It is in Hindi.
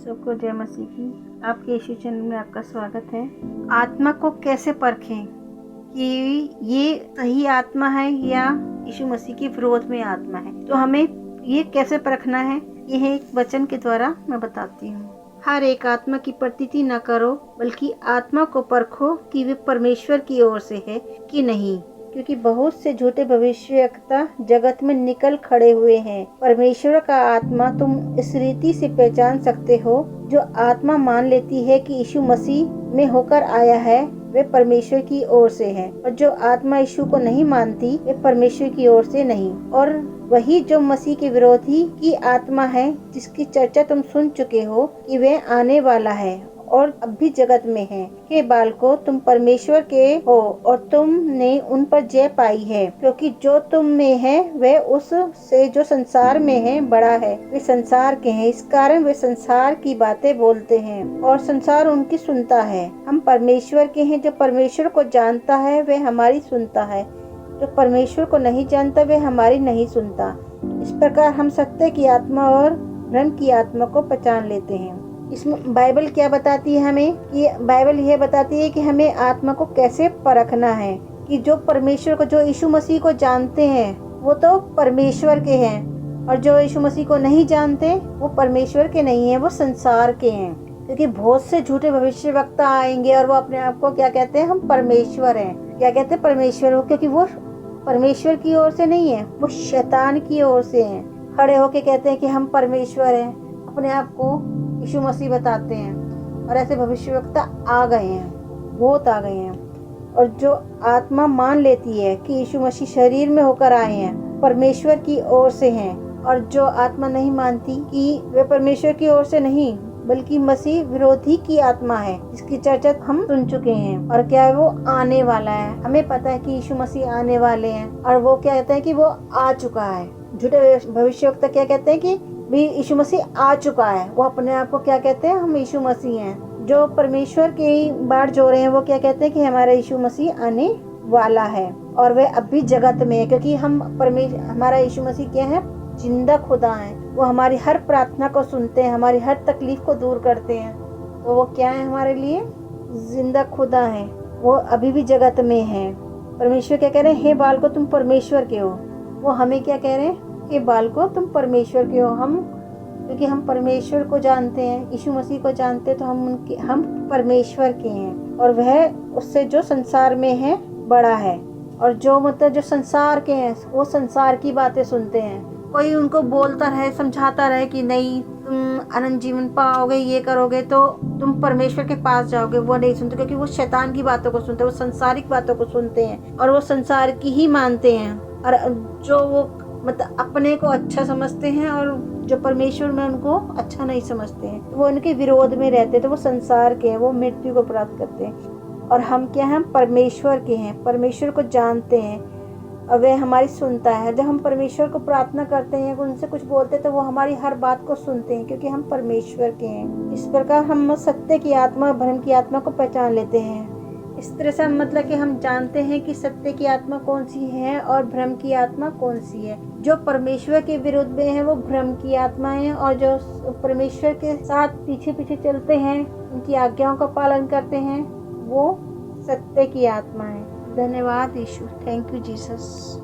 सबको जय मसीह की। आपके यीशु चैनल में आपका स्वागत है। आत्मा को कैसे परखें कि ये सही आत्मा है या यीशु मसीह के विरोध में आत्मा है, तो हमें ये कैसे परखना है, यह एक वचन के द्वारा मैं बताती हूँ। हर एक आत्मा की प्रतीति न करो, बल्कि आत्मा को परखो कि वे परमेश्वर की ओर से है कि नहीं, क्योंकि बहुत से झूठे भविष्यवक्ता जगत में निकल खड़े हुए हैं। परमेश्वर का आत्मा तुम इस रीति से पहचान सकते हो, जो आत्मा मान लेती है कि यीशु मसीह में होकर आया है वे परमेश्वर की ओर से है, और जो आत्मा यीशु को नहीं मानती वे परमेश्वर की ओर से नहीं। और वही जो मसीह के विरोधी की आत्मा है, जिसकी चर्चा तुम सुन चुके हो कि वे आने वाला है और अब भी जगत में है। हे बालको, तुम परमेश्वर के हो और तुमने उन पर जय पाई है, क्योंकि जो तुम में है वह उस से जो संसार में है बड़ा है। वे संसार के हैं, इस कारण वे संसार की बातें बोलते हैं और संसार उनकी सुनता है। हम परमेश्वर के हैं। जो परमेश्वर को जानता है वह हमारी सुनता है, जो परमेश्वर को नहीं जानता वह हमारी नहीं सुनता। इस प्रकार हम सत्य की आत्मा और भ्रम की आत्मा को पहचान लेते हैं। इसमें बाइबल क्या बताती है हमें, कि बाइबल यह बताती है कि हमें आत्मा को कैसे परखना है, कि जो परमेश्वर को, जो यीशु मसीह को जानते हैं वो तो परमेश्वर के हैं, और जो यीशु मसीह को नहीं जानते वो परमेश्वर के नहीं है, वो संसार के हैं। क्योंकि बहुत से झूठे भविष्यवक्ता आएंगे और वो अपने आप को क्या कहते हैं, हम परमेश्वर हैं। क्या कहते हैं, परमेश्वर हो, क्योंकि वो परमेश्वर की ओर से नहीं है, वो शैतान की ओर से हैं। खड़े होके कहते हैं कि हम परमेश्वर हैं, अपने आप को यीशु मसीह बताते हैं। और ऐसे भविष्यवक्ता आ गए हैं, बहुत आ गए हैं। और जो आत्मा मान लेती है कि यीशु मसीह शरीर में होकर आए हैं, परमेश्वर की ओर से हैं, और जो आत्मा नहीं मानती कि वे परमेश्वर की ओर से नहीं बल्कि मसीह विरोधी की आत्मा है, जिसकी चर्चा हम सुन चुके हैं। और क्या है, वो आने वाला है। हमें पता है कि यीशु मसीह आने वाले हैं, और वो क्या कहते हैं कि वो आ चुका है। झूठे भविष्यवक्ता क्या कहते हैं कि भी यीशु मसीह आ चुका है। वो अपने आप को क्या कहते हैं, हम यीशु मसीह हैं। जो परमेश्वर की बाट जो रहे हैं वो क्या कहते हैं कि हमारा यीशु मसीह आने वाला है, और वे अब भी जगत में है। क्योंकि हमारा यीशु मसीह क्या है, जिंदा खुदा है। वो हमारी हर प्रार्थना को सुनते हैं, हमारी हर तकलीफ को दूर करते हैं। तो वो क्या है, हमारे लिए जिंदा खुदा है। वो अभी भी जगत में है। परमेश्वर क्या कह रहे हैं, हे बालको तुम परमेश्वर के हो। वो हमें क्या कह रहे हैं, हे बालको तुम परमेश्वर के हो। क्योंकि हम परमेश्वर को जानते हैं, यीशु मसीह को जानते हैं, तो हम परमेश्वर के हैं। और वह उससे जो संसार में है बड़ा है। और जो संसार के हैं वो संसार की बातें सुनते हैं। कोई उनको बोलता रहे, समझाता रहे कि नहीं तुम अनंत जीवन पाओगे, ये करोगे तो तुम परमेश्वर के पास जाओगे, वो नहीं सुनते। क्योंकि वो शैतान की बातों को सुनते हैं, वो संसारिक बातों को सुनते हैं, और वो संसार की ही मानते हैं। और जो वो अपने को अच्छा समझते हैं, और जो परमेश्वर में उनको अच्छा नहीं समझते हैं, वो उनके विरोध में रहते हैं। तो वो संसार के हैं, वो मृत्यु को प्राप्त करते हैं। और हम क्या हैं, परमेश्वर के हैं, परमेश्वर को जानते हैं, और वह हमारी सुनता है। जब हम परमेश्वर को प्रार्थना करते हैं, उनसे कुछ बोलते हैं, तो वो हमारी हर बात को सुनते हैं, क्योंकि हम परमेश्वर के हैं। इस प्रकार हम सत्य की आत्मा और भ्रम की आत्मा को पहचान लेते हैं। इस तरह से मतलब कि हम जानते हैं कि सत्य की आत्मा कौन सी है और भ्रम की आत्मा कौन सी है। जो परमेश्वर के विरुद्ध में है वो भ्रम की आत्मा है, और जो परमेश्वर के साथ पीछे पीछे चलते हैं, उनकी आज्ञाओं का पालन करते हैं, वो सत्य की आत्मा है। धन्यवाद यीशु। Thank you Jesus.